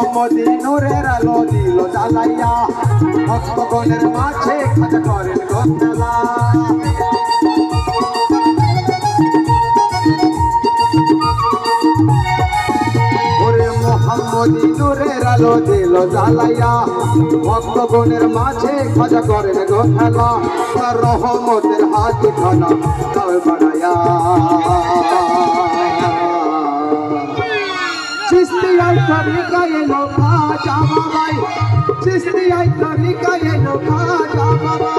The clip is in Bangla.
মোহাম্মদী নূরের আলো দিল জ্বালাইয়া ভক্তগণের মাঝে খাজা করেন গন্ডালা ওরে মোহাম্মদী নূরের আলো দিল জ্বালাইয়া ভক্তগণের মাঝে খাজা করেন গন্ডালা তার রহমতের হাতি খানা তাও বানায়া চিস্তিয়াই তরিকায় এলো খাজা বাবাই চিস্তিয়াই তরিকায় এলো খাজা বাবা